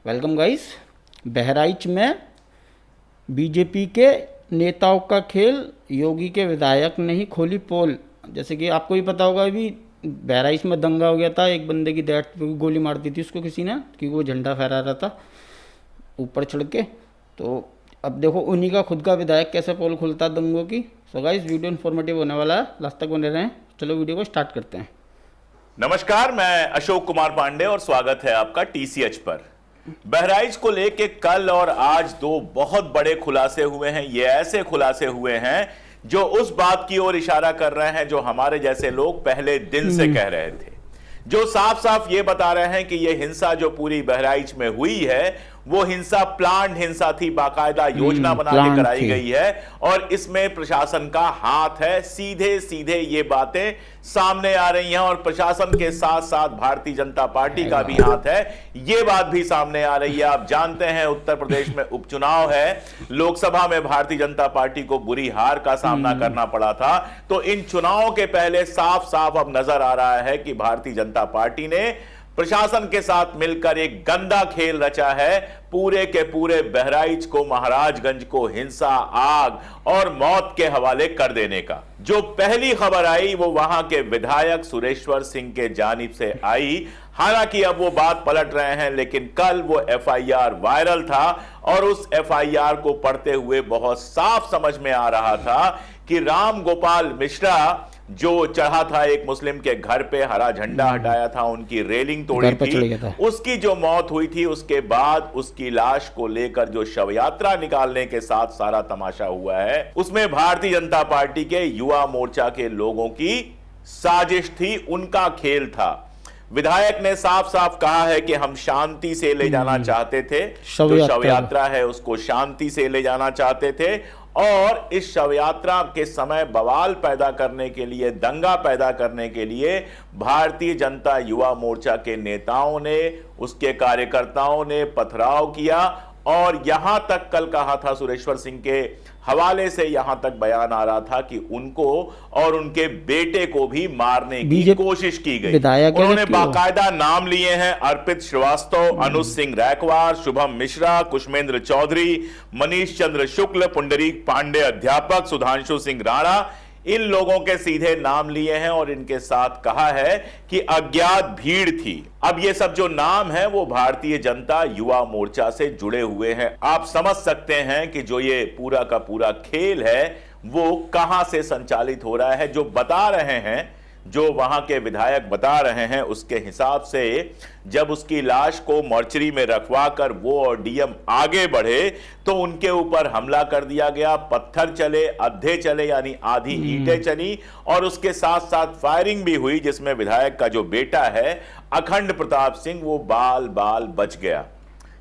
Welcome guys. Bahraich में BJP के नेताओं का खेल, योगी के विधायक ने ही खोली पोल। जैसे कि आपको भी पता होगा, अभी बहराइच में दंगा हो गया था, एक बंदे की डेथ पे गोली मार दी थी उसको किसी ने, क्योंकि वो झंडा फहरा रहा था ऊपर चढ़ के। तो अब देखो उन्हीं का खुद का विधायक कैसे पोल खुलता है दंगों की। सो गाइस, वीडियो इन्फॉर्मेटिव होने वाला है, लास्ट तक बने रहें। चलो वीडियो को स्टार्ट करते हैं। नमस्कार, मैं अशोक कुमार पांडे और स्वागत है आपका टीसीएच पर। बहराइच को लेके कल और आज दो बहुत बड़े खुलासे हुए हैं। ये ऐसे खुलासे हुए हैं जो उस बात की ओर इशारा कर रहे हैं जो हमारे जैसे लोग पहले दिन से कह रहे थे, जो साफ साफ ये बता रहे हैं कि ये हिंसा जो पूरी बहराइच में हुई है वो हिंसा प्लान्ड हिंसा थी, बाकायदा योजना बना के कराई गई है और इसमें प्रशासन का हाथ है। सीधे सीधे ये बातें सामने आ रही हैं और प्रशासन के साथ साथ भारतीय जनता पार्टी का भी हाथ है, ये बात भी सामने आ रही है। आप जानते हैं उत्तर प्रदेश में उपचुनाव है, लोकसभा में भारतीय जनता पार्टी को बुरी हार का सामना करना पड़ा था। तो इन चुनावों के पहले साफ साफ अब नजर आ रहा है कि भारतीय जनता पार्टी ने प्रशासन के साथ मिलकर एक गंदा खेल रचा है, पूरे के पूरे बहराइच को, महाराजगंज को हिंसा, आग और मौत के हवाले कर देने का। जो पहली खबर आई वो वहां के विधायक सुरेश्वर सिंह के जानिब से आई। हालांकि अब वो बात पलट रहे हैं, लेकिन कल वो एफआईआर वायरल था और उस एफआईआर को पढ़ते हुए बहुत साफ समझ में आ रहा था कि राम गोपाल मिश्रा जो चढ़ा था एक मुस्लिम के घर पे, हरा झंडा हटाया था, उनकी रेलिंग तोड़ी थी, उसकी जो मौत हुई थी उसके बाद उसकी लाश को लेकर जो शव यात्रा निकालने के साथ सारा तमाशा हुआ है, उसमें भारतीय जनता पार्टी के युवा मोर्चा के लोगों की साजिश थी, उनका खेल था। विधायक ने साफ साफ कहा है कि हम शांति से ले जाना चाहते थे, जो शव यात्रा है उसको शांति से ले जाना चाहते थे और इस शव यात्रा के समय बवाल पैदा करने के लिए, दंगा पैदा करने के लिए भारतीय जनता युवा मोर्चा के नेताओं ने, उसके कार्यकर्ताओं ने पथराव किया और यहां तक कल कहा था, सुरेश्वर सिंह के हवाले से यहां तक बयान आ रहा था कि उनको और उनके बेटे को भी मारने की कोशिश की गई। उन्होंने बाकायदा नाम लिए हैं अर्पित श्रीवास्तव, अनुज सिंह रैकवार, शुभम मिश्रा, कुशमेंद्र चौधरी, मनीष चंद्र शुक्ल, पुंडरीक पांडे अध्यापक, सुधांशु सिंह राणा, इन लोगों के सीधे नाम लिए हैं और इनके साथ कहा है कि अज्ञात भीड़ थी। अब ये सब जो नाम है वो भारतीय जनता युवा मोर्चा से जुड़े हुए हैं। आप समझ सकते हैं कि जो ये पूरा का पूरा खेल है वो कहां से संचालित हो रहा है। जो बता रहे हैं, जो वहां के विधायक बता रहे हैं, उसके हिसाब से जब उसकी लाश को मॉर्चरी में रखवा कर वो और डीएम आगे बढ़े तो उनके ऊपर हमला कर दिया गया, पत्थर चले, अद्धे चले यानी आधी ईंटें चली और उसके साथ साथ फायरिंग भी हुई, जिसमें विधायक का जो बेटा है अखंड प्रताप सिंह वो बाल बाल बच गया।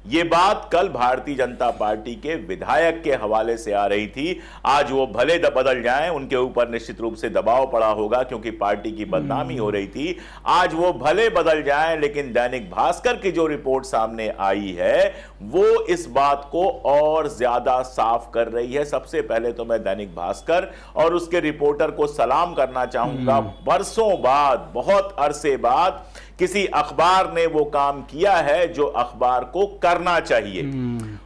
ये बात कल भारतीय जनता पार्टी के विधायक के हवाले से आ रही थी। आज वो भले बदल जाएं, उनके ऊपर निश्चित रूप से दबाव पड़ा होगा क्योंकि पार्टी की बदनामी हो रही थी। आज वो भले बदल जाएं, लेकिन दैनिक भास्कर की जो रिपोर्ट सामने आई है वो इस बात को और ज्यादा साफ कर रही है। सबसे पहले तो मैं दैनिक भास्कर और उसके रिपोर्टर को सलाम करना चाहूंगा। बरसों बाद, बहुत अरसे बाद किसी अखबार ने वो काम किया है जो अखबार को करना चाहिए,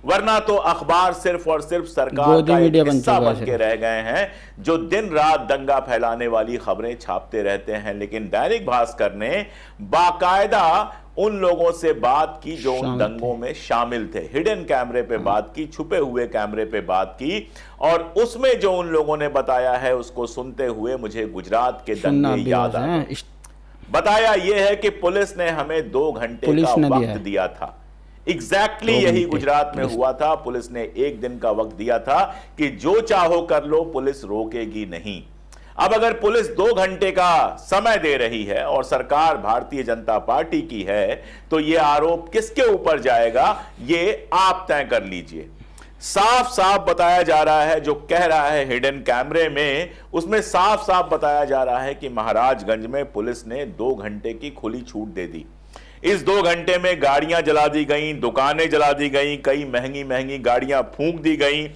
वरना तो अखबार सिर्फ और सिर्फ सरकार का एक हिस्सा बन के रह गए हैं जो दिन रात दंगा फैलाने वाली खबरें छापते रहते हैं। लेकिन दैनिक भास्कर ने बाकायदा उन लोगों से बात की जो उन दंगों में शामिल थे, हिडन कैमरे पे बात की, छुपे हुए कैमरे पे बात की और उसमें जो उन लोगों ने बताया है उसको सुनते हुए मुझे गुजरात के दंगे याद आ गए। बताया यह है कि पुलिस ने हमें 2 घंटे का वक्त दिया था। एग्जैक्टली यही गुजरात में हुआ था। पुलिस ने 1 दिन का वक्त दिया था कि जो चाहो कर लो, पुलिस रोकेगी नहीं। अब अगर पुलिस 2 घंटे का समय दे रही है और सरकार भारतीय जनता पार्टी की है तो यह आरोप किसके ऊपर जाएगा ये आप तय कर लीजिए। साफ साफ बताया जा रहा है, जो कह रहा है हिडन कैमरे में, उसमें साफ साफ बताया जा रहा है कि महाराजगंज में पुलिस ने 2 घंटे की खुली छूट दे दी। इस 2 घंटे में गाड़ियां जला दी गई, दुकानें जला दी गई, कई महंगी महंगी गाड़ियां फूंक दी गई,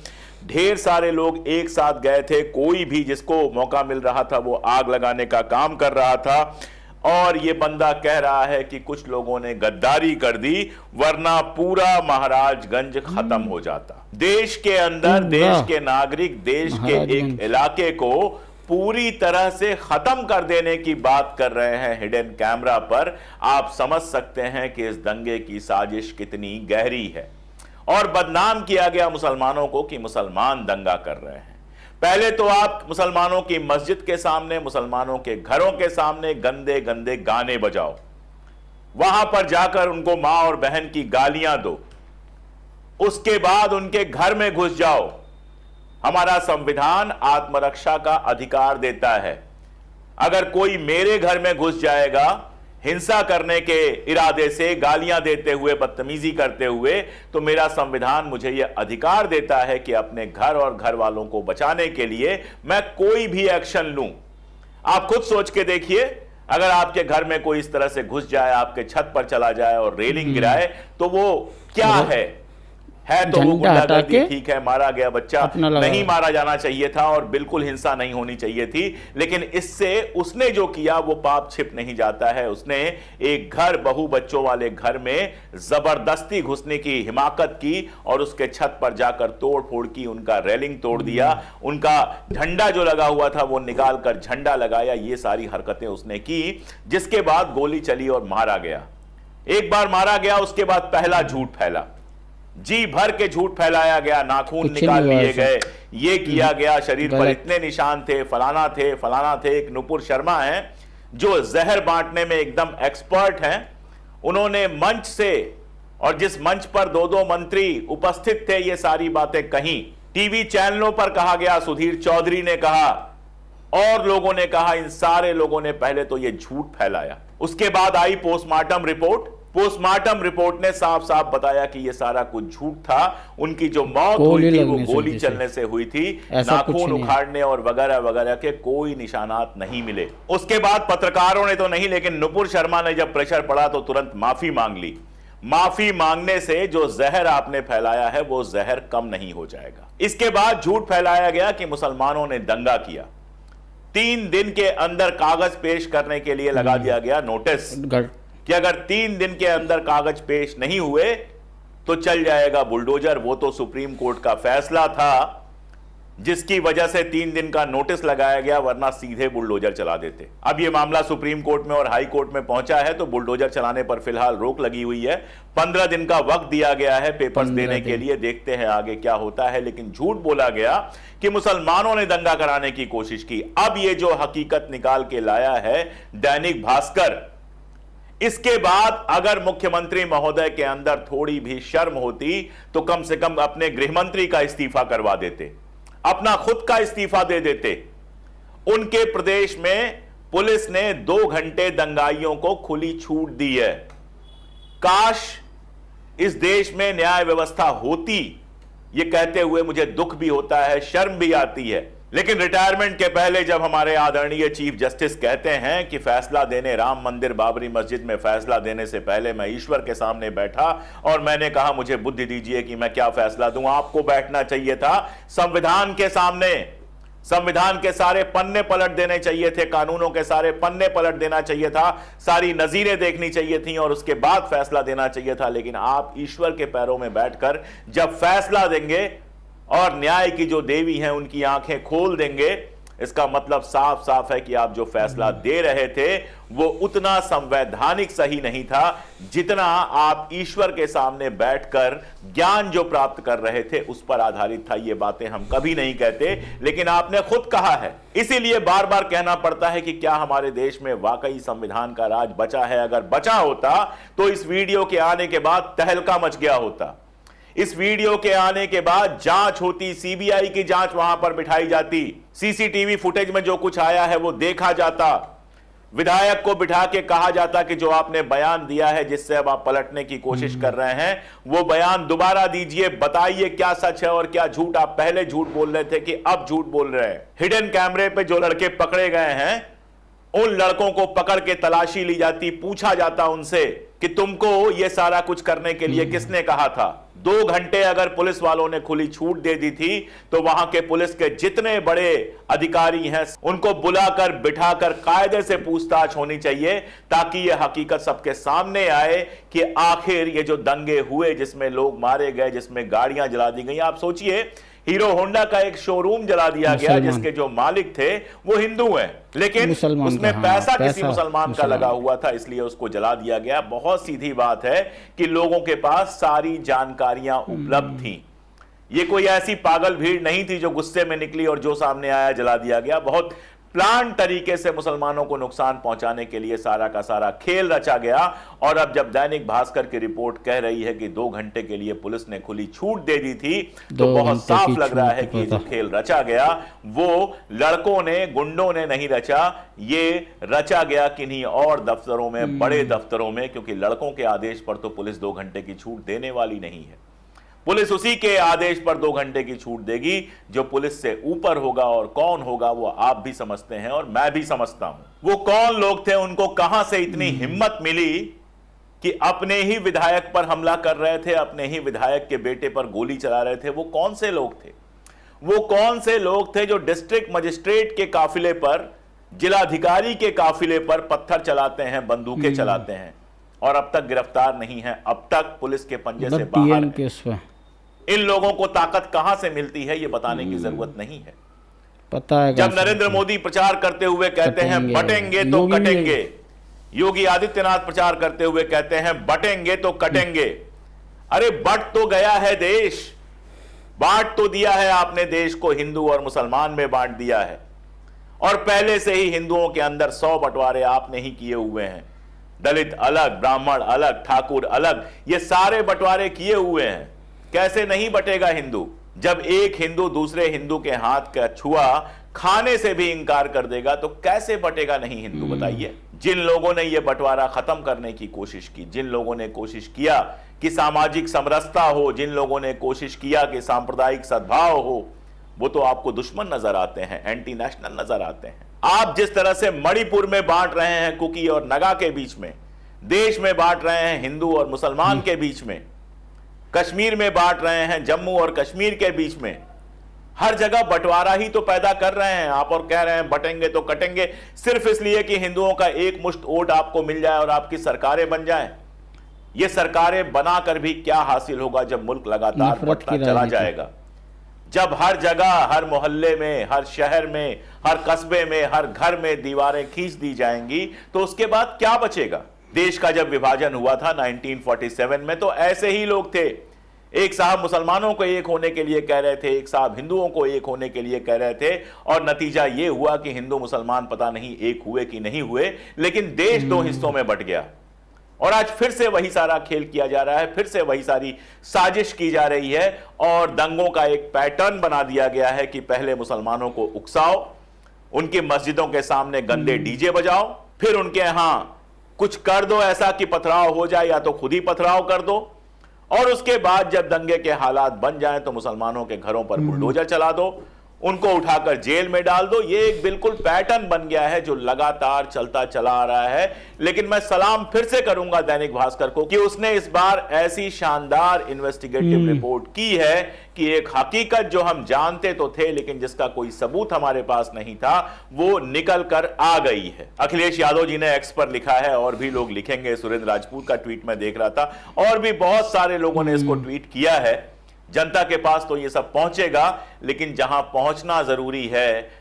ढेर सारे लोग एक साथ गए थे, कोई भी जिसको मौका मिल रहा था वो आग लगाने का काम कर रहा था। और ये बंदा कह रहा है कि कुछ लोगों ने गद्दारी कर दी, वरना पूरा महाराजगंज खत्म हो जाता। देश के अंदर देश के नागरिक देश के एक इलाके को पूरी तरह से खत्म कर देने की बात कर रहे हैं हिडन कैमरा पर। आप समझ सकते हैं कि इस दंगे की साजिश कितनी गहरी है। और बदनाम किया गया मुसलमानों को कि मुसलमान दंगा कर रहे हैं। पहले तो आप मुसलमानों की मस्जिद के सामने, मुसलमानों के घरों के सामने गंदे गंदे गाने बजाओ, वहां पर जाकर उनको मां और बहन की गालियां दो, उसके बाद उनके घर में घुस जाओ। हमारा संविधान आत्मरक्षा का अधिकार देता है। अगर कोई मेरे घर में घुस जाएगा हिंसा करने के इरादे से, गालियां देते हुए, बदतमीजी करते हुए, तो मेरा संविधान मुझे यह अधिकार देता है कि अपने घर और घर वालों को बचाने के लिए मैं कोई भी एक्शन लूं। आप खुद सोच के देखिए, अगर आपके घर में कोई इस तरह से घुस जाए, आपके छत पर चला जाए और रेलिंग गिराए, तो वो क्या है तो वो गुंडागर्दी, ठीक है, मारा गया बच्चा, नहीं मारा जाना चाहिए था और बिल्कुल हिंसा नहीं होनी चाहिए थी। लेकिन इससे उसने जो किया वो पाप छिप नहीं जाता है। उसने एक घर, बहु बच्चों वाले घर में जबरदस्ती घुसने की हिमाकत की और उसके छत पर जाकर तोड़ फोड़ की, उनका रेलिंग तोड़ दिया, उनका झंडा जो लगा हुआ था वो निकाल कर झंडा लगाया। ये सारी हरकतें उसने की, जिसके बाद गोली चली और मारा गया। एक बार मारा गया, उसके बाद पहला झूठ फैला, जी भर के झूठ फैलाया गया, नाखून निकाल लिए गए, ये किया गया, शरीर पर इतने निशान थे, फलाना थे, फलाना थे। एक नुपुर शर्मा हैं जो जहर बांटने में एकदम एक्सपर्ट हैं, उन्होंने मंच से, और जिस मंच पर 2-2 मंत्री उपस्थित थे, ये सारी बातें कहीं टीवी चैनलों पर कहा गया। सुधीर चौधरी ने कहा और लोगों ने कहा, इन सारे लोगों ने पहले तो ये झूठ फैलाया। उसके बाद आई पोस्टमार्टम रिपोर्ट। पोस्टमार्टम रिपोर्ट ने साफ साफ बताया कि यह सारा कुछ झूठ था। उनकी जो मौत हुई थी वो गोली चलने से हुई थी, नाखून उखाड़ने और वगैरह वगैरह के कोई निशानात नहीं मिले। उसके बाद पत्रकारों ने तो नहीं, लेकिन नुपुर शर्मा ने जब प्रेशर पड़ा तो तुरंत माफी मांग ली। माफी मांगने से जो जहर आपने फैलाया है वो जहर कम नहीं हो जाएगा। इसके बाद झूठ फैलाया गया कि मुसलमानों ने दंगा किया। 3 दिन के अंदर कागज पेश करने के लिए लगा दिया गया नोटिस कि अगर 3 दिन के अंदर कागज पेश नहीं हुए तो चल जाएगा बुलडोजर। वो तो सुप्रीम कोर्ट का फैसला था जिसकी वजह से 3 दिन का नोटिस लगाया गया, वरना सीधे बुलडोजर चला देते। अब यह मामला सुप्रीम कोर्ट में और हाई कोर्ट में पहुंचा है, तो बुलडोजर चलाने पर फिलहाल रोक लगी हुई है। 15 दिन का वक्त दिया गया है पेपर्स देने के लिए, देखते हैं आगे क्या होता है। लेकिन झूठ बोला गया कि मुसलमानों ने दंगा कराने की कोशिश की। अब यह जो हकीकत निकाल के लाया है दैनिक भास्कर, इसके बाद अगर मुख्यमंत्री महोदय के अंदर थोड़ी भी शर्म होती तो कम से कम अपने गृहमंत्री का इस्तीफा करवा देते, अपना खुद का इस्तीफा दे देते। उनके प्रदेश में पुलिस ने 2 घंटे दंगाइयों को खुली छूट दी है। काश इस देश में न्याय व्यवस्था होती, यह कहते हुए मुझे दुख भी होता है, शर्म भी आती है। लेकिन रिटायरमेंट के पहले जब हमारे आदरणीय चीफ जस्टिस कहते हैं कि फैसला देने, राम मंदिर बाबरी मस्जिद में फैसला देने से पहले मैं ईश्वर के सामने बैठा और मैंने कहा मुझे बुद्धि दीजिए कि मैं क्या फैसला दूं। आपको बैठना चाहिए था संविधान के सामने, संविधान के सारे पन्ने पलट देने चाहिए थे, कानूनों के सारे पन्ने पलट देना चाहिए था, सारी नजीरें देखनी चाहिए थी और उसके बाद फैसला देना चाहिए था। लेकिन आप ईश्वर के पैरों में बैठकर जब फैसला देंगे और न्याय की जो देवी हैं उनकी आंखें खोल देंगे, इसका मतलब साफ साफ है कि आप जो फैसला दे रहे थे वो उतना संवैधानिक सही नहीं था जितना आप ईश्वर के सामने बैठकर ज्ञान जो प्राप्त कर रहे थे उस पर आधारित था। ये बातें हम कभी नहीं कहते, लेकिन आपने खुद कहा है, इसीलिए बार बार कहना पड़ता है कि क्या हमारे देश में वाकई संविधान का राज बचा है। अगर बचा होता तो इस वीडियो के आने के बाद तहलका मच गया होता। इस वीडियो के आने के बाद जांच होती, सीबीआई की जांच वहां पर बिठाई जाती, सीसीटीवी फुटेज में जो कुछ आया है वो देखा जाता, विधायक को बिठा के कहा जाता कि जो आपने बयान दिया है जिससे अब आप पलटने की कोशिश कर रहे हैं वो बयान दोबारा दीजिए, बताइए क्या सच है और क्या झूठ। आप पहले झूठ बोल रहे थे कि अब झूठ बोल रहे हैं। हिडन कैमरे पे जो लड़के पकड़े गए हैं उन लड़कों को पकड़ के तलाशी ली जाती, पूछा जाता उनसे कि तुमको ये सारा कुछ करने के लिए किसने कहा था। 2 घंटे अगर पुलिस वालों ने खुली छूट दे दी थी तो वहां के पुलिस के जितने बड़े अधिकारी हैं उनको बुलाकर बिठाकर कायदे से पूछताछ होनी चाहिए, ताकि यह हकीकत सबके सामने आए कि आखिर ये जो दंगे हुए, जिसमें लोग मारे गए, जिसमें गाड़ियां जला दी गई। आप सोचिए, हीरो होंडा का एक शोरूम जला दिया गया जिसके जो मालिक थे वो हिंदू हैं, लेकिन उसमें पैसा किसी मुसलमान का लगा हुआ था, इसलिए उसको जला दिया गया। बहुत सीधी बात है कि लोगों के पास सारी जानकारियां उपलब्ध थी। ये कोई ऐसी पागल भीड़ नहीं थी जो गुस्से में निकली और जो सामने आया जला दिया गया। बहुत प्लान तरीके से मुसलमानों को नुकसान पहुंचाने के लिए सारा का सारा खेल रचा गया। और अब जब दैनिक भास्कर की रिपोर्ट कह रही है कि 2 घंटे के लिए पुलिस ने खुली छूट दे दी थी, तो बहुत साफ लग रहा है कि जो खेल रचा गया वो लड़कों ने, गुंडों ने नहीं रचा, ये रचा गया किन्हीं और दफ्तरों में, बड़े दफ्तरों में, क्योंकि लड़कों के आदेश पर तो पुलिस 2 घंटे की छूट देने वाली नहीं है। पुलिस उसी के आदेश पर 2 घंटे की छूट देगी जो पुलिस से ऊपर होगा, और कौन होगा वो आप भी समझते हैं और मैं भी समझता हूं। वो कौन लोग थे, उनको कहां से इतनी हिम्मत मिली कि अपने ही विधायक पर हमला कर रहे थे, अपने ही विधायक के बेटे पर गोली चला रहे थे। वो कौन से लोग थे? वो कौन से लोग थे जो डिस्ट्रिक्ट मजिस्ट्रेट के काफिले पर, जिलाधिकारी के काफिले पर पत्थर चलाते हैं, बंदूकें चलाते हैं और अब तक गिरफ्तार नहीं है, अब तक पुलिस के पंजे से बाहर है। इन लोगों को ताकत कहां से मिलती है ये बताने की जरूरत नहीं है। पता है जब नरेंद्र मोदी प्रचार करते हुए कहते हैं बटेंगे तो कटेंगे, योगी आदित्यनाथ प्रचार करते हुए कहते हैं बटेंगे तो कटेंगे। अरे बट तो गया है देश, बांट तो दिया है आपने देश को, हिंदू और मुसलमान में बांट दिया है, और पहले से ही हिंदुओं के अंदर 100 बंटवारे आपने ही किए हुए हैं। दलित अलग, ब्राह्मण अलग, ठाकुर अलग, ये सारे बंटवारे किए हुए हैं। कैसे नहीं बटेगा हिंदू? जब एक हिंदू दूसरे हिंदू के हाथ का छुआ खाने से भी इंकार कर देगा तो कैसे बटेगा नहीं हिंदू, बताइए। जिन लोगों ने यह बंटवारा खत्म करने की कोशिश की, जिन लोगों ने कोशिश किया कि सामाजिक समरसता हो, जिन लोगों ने कोशिश किया कि सांप्रदायिक सद्भाव हो, वो तो आपको दुश्मन नजर आते हैं, एंटी नेशनल नजर आते हैं। आप जिस तरह से मणिपुर में बांट रहे हैं कुकी और नगा के बीच में, देश में बांट रहे हैं हिंदू और मुसलमान के बीच में, कश्मीर में बांट रहे हैं जम्मू और कश्मीर के बीच में, हर जगह बंटवारा ही तो पैदा कर रहे हैं आप, और कह रहे हैं बटेंगे तो कटेंगे, सिर्फ इसलिए कि हिंदुओं का एक मुश्त वोट आपको मिल जाए और आपकी सरकारें बन जाएं। ये सरकारें बनाकर भी क्या हासिल होगा जब मुल्क लगातार बढ़ता चला जाएगा, जब हर जगह, हर मोहल्ले में, हर शहर में, हर कस्बे में, हर घर में दीवारें खींच दी जाएंगी, तो उसके बाद क्या बचेगा? देश का जब विभाजन हुआ था 1947 में, तो ऐसे ही लोग थे। एक साहब मुसलमानों को एक होने के लिए कह रहे थे, एक साहब हिंदुओं को एक होने के लिए कह रहे थे, और नतीजा यह हुआ कि हिंदू मुसलमान पता नहीं एक हुए कि नहीं हुए, लेकिन देश 2 हिस्सों में बंट गया। और आज फिर से वही सारा खेल किया जा रहा है, फिर से वही सारी साजिश की जा रही है, और दंगों का एक पैटर्न बना दिया गया है कि पहले मुसलमानों को उकसाओ, उनकी मस्जिदों के सामने गंदे डीजे बजाओ, फिर उनके यहां कुछ कर दो ऐसा कि पथराव हो जाए, या तो खुद ही पथराव कर दो, और उसके बाद जब दंगे के हालात बन जाएं तो मुसलमानों के घरों पर बुलडोजर चला दो, उनको उठाकर जेल में डाल दो। ये एक बिल्कुल पैटर्न बन गया है जो लगातार चलता चला आ रहा है। लेकिन मैं सलाम फिर से करूंगा दैनिक भास्कर को कि उसने इस बार ऐसी शानदार इन्वेस्टिगेटिव रिपोर्ट की है कि एक हकीकत जो हम जानते तो थे लेकिन जिसका कोई सबूत हमारे पास नहीं था, वो निकल कर आ गई है। अखिलेश यादव जी ने एक्स पर लिखा है, और भी लोग लिखेंगे। सुरेंद्र राजपूत का ट्वीट मैं देख रहा था, और भी बहुत सारे लोगों ने इसको ट्वीट किया है। जनता के पास तो ये सब पहुंचेगा, लेकिन जहां पहुंचना जरूरी है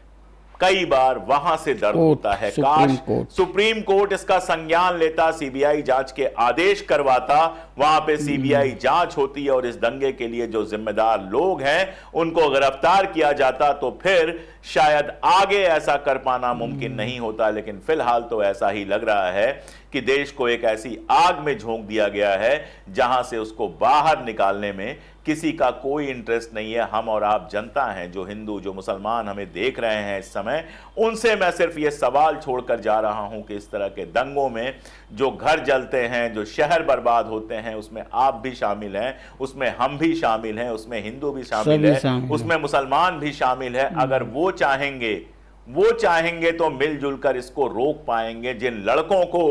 कई बार वहां से दर्द होता है। काश सुप्रीम कोर्ट इसका संज्ञान लेता, सीबीआई जांच के आदेश करवाता, वहां पे सीबीआई जांच होती और इस दंगे के लिए जो जिम्मेदार लोग हैं उनको गिरफ्तार किया जाता, तो फिर शायद आगे ऐसा कर पाना मुमकिन नहीं होता। लेकिन फिलहाल तो ऐसा ही लग रहा है कि देश को एक ऐसी आग में झोंक दिया गया है जहां से उसको बाहर निकालने में किसी का कोई इंटरेस्ट नहीं है। हम और आप जनता हैं, जो हिंदू जो मुसलमान हमें देख रहे हैं इस समय, उनसे मैं सिर्फ ये सवाल छोड़कर जा रहा हूं कि इस तरह के दंगों में जो घर जलते हैं, जो शहर बर्बाद होते हैं, उसमें आप भी शामिल हैं, उसमें हम भी शामिल हैं, उसमें हिंदू भी शामिल है, उसमें मुसलमान भी शामिल है। अगर वो चाहेंगे, वो चाहेंगे तो मिलजुल कर इसको रोक पाएंगे। जिन लड़कों को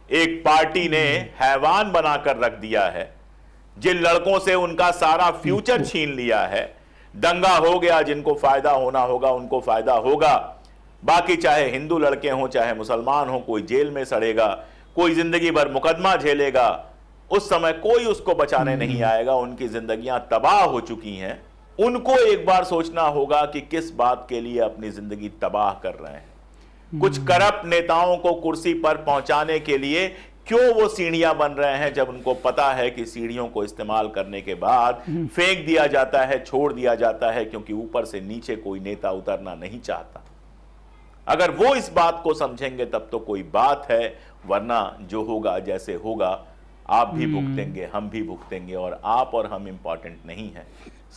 एक पार्टी ने हैवान बनाकर रख दिया है, जिन लड़कों से उनका सारा फ्यूचर छीन लिया है, दंगा हो गया, जिनको फायदा होना होगा उनको फायदा होगा, बाकी चाहे हिंदू लड़के हों चाहे मुसलमान हों, कोई जेल में सड़ेगा, कोई जिंदगी भर मुकदमा झेलेगा, उस समय कोई उसको बचाने नहीं आएगा। उनकी जिंदगियां तबाह हो चुकी हैं। उनको एक बार सोचना होगा कि किस बात के लिए अपनी जिंदगी तबाह कर रहे हैं। कुछ करप्ट नेताओं को कुर्सी पर पहुंचाने के लिए क्यों वो सीढ़ियां बन रहे हैं, जब उनको पता है कि सीढ़ियों को इस्तेमाल करने के बाद फेंक दिया जाता है, छोड़ दिया जाता है, क्योंकि ऊपर से नीचे कोई नेता उतरना नहीं चाहता। अगर वो इस बात को समझेंगे तब तो कोई बात है, वरना जो होगा जैसे होगा, आप भी भुगतेंगे, हम भी भुगतेंगे। और आप और हम इंपॉर्टेंट नहीं है,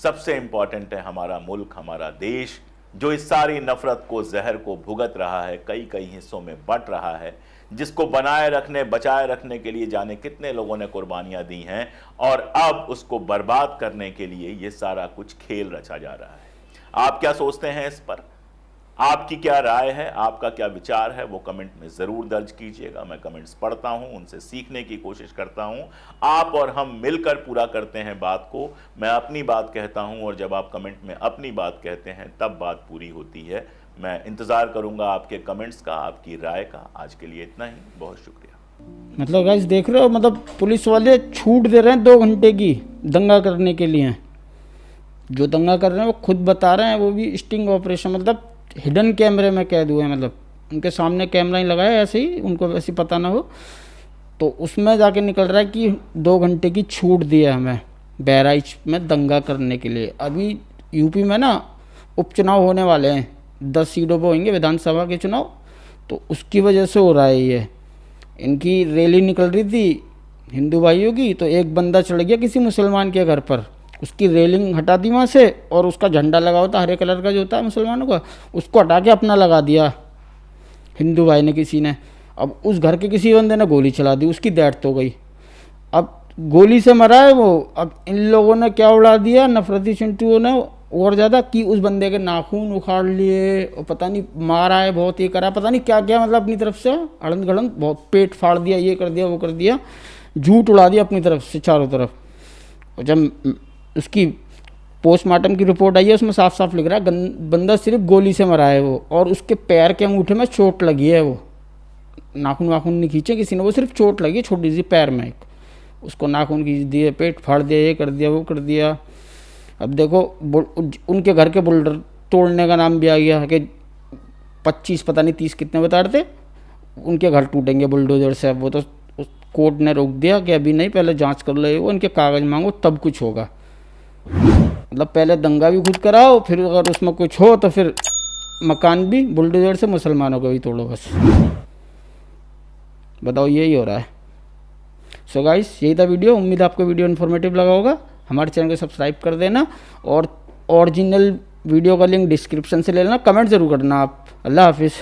सबसे इंपॉर्टेंट है हमारा मुल्क, हमारा देश, जो इस सारी नफरत को, जहर को भुगत रहा है, कई कई हिस्सों में बंट रहा है, जिसको बनाए रखने, बचाए रखने के लिए जाने कितने लोगों ने कुर्बानियां दी हैं, और अब उसको बर्बाद करने के लिए ये सारा कुछ खेल रचा जा रहा है। आप क्या सोचते हैं इस पर? आपकी क्या राय है, आपका क्या विचार है, वो कमेंट में जरूर दर्ज कीजिएगा। मैं कमेंट्स पढ़ता हूं, उनसे सीखने की कोशिश करता हूं। आप और हम मिलकर पूरा करते हैं बात को। मैं अपनी बात कहता हूं और जब आप कमेंट में अपनी बात कहते हैं तब बात पूरी होती है। मैं इंतजार करूंगा आपके कमेंट्स का, आपकी राय का। आज के लिए इतना ही, बहुत शुक्रिया। मतलब गाइस देख रहे हो, मतलब पुलिस वाले छूट दे रहे हैं 2 घंटे की दंगा करने के लिए। जो दंगा कर रहे हैं वो खुद बता रहे हैं, वो भी स्टिंग ऑपरेशन, मतलब हिडन कैमरे में कैद हुए हैं। मतलब उनके सामने कैमरा ही लगाया, ऐसे ही उनको वैसे पता ना हो, तो उसमें जाके निकल रहा है कि 2 घंटे की छूट दी है हमें बहराइच में दंगा करने के लिए। अभी यूपी में ना उपचुनाव होने वाले हैं, 10 सीटों पर होंगे विधानसभा के चुनाव, तो उसकी वजह से हो रहा है ये। इनकी रैली निकल रही थी हिंदू भाइयों की, तो एक बंदा चढ़ गया किसी मुसलमान के घर पर, उसकी रेलिंग हटा दी वहाँ से, और उसका झंडा लगा होता हरे कलर का जो होता है मुसलमानों का, उसको हटा के अपना लगा दिया हिंदू भाई ने, किसी ने। अब उस घर के किसी बंदे ने गोली चला दी, उसकी डेथ हो गई। अब गोली से मरा है वो। अब इन लोगों ने क्या उड़ा दिया, नफरती चिंटुओं ने और ज़्यादा, कि उस बंदे के नाखून उखाड़ लिए और पता नहीं मारा है, बहुत ये करा, पता नहीं क्या क्या, मतलब अपनी तरफ से अड़ंद गड़ंद बहुत, पेट फाड़ दिया, ये कर दिया वो कर दिया, झूठ उड़ा दिया अपनी तरफ से चारों तरफ। और जब उसकी पोस्टमार्टम की रिपोर्ट आई है उसमें साफ साफ लिख रहा है बंदा सिर्फ गोली से मरा है वो, और उसके पैर के अंगूठे में चोट लगी है। वो नाखून वाखून नहीं खींचे किसी ने, वो सिर्फ चोट लगी है छोटी सी पैर में, उसको नाखून खींच दिए, पेट फाड़ दिया, ये कर दिया वो कर दिया। अब देखो उनके घर के बुलडर तोड़ने का नाम भी आ गया कि 25 पता नहीं 30 कितने बता रहे थे, उनके घर टूटेंगे बुलडोजर से। अब वो तो कोर्ट ने रोक दिया कि अभी नहीं, पहले जांच कर लो, वो इनके कागज़ मांगो तब कुछ होगा। मतलब पहले दंगा भी खुद कराओ, फिर अगर उसमें कुछ हो तो फिर मकान भी बुलडोजर से मुसलमानों को भी तोड़ो। बस बताओ, यही हो रहा है। सो गाइस, यही था वीडियो। उम्मीद आपको वीडियो इन्फॉर्मेटिव लगा होगा। हमारे चैनल को सब्सक्राइब कर देना, और ओरिजिनल वीडियो का लिंक डिस्क्रिप्शन से ले लेना। कमेंट ज़रूर करना आप। अल्लाह हाफिज़।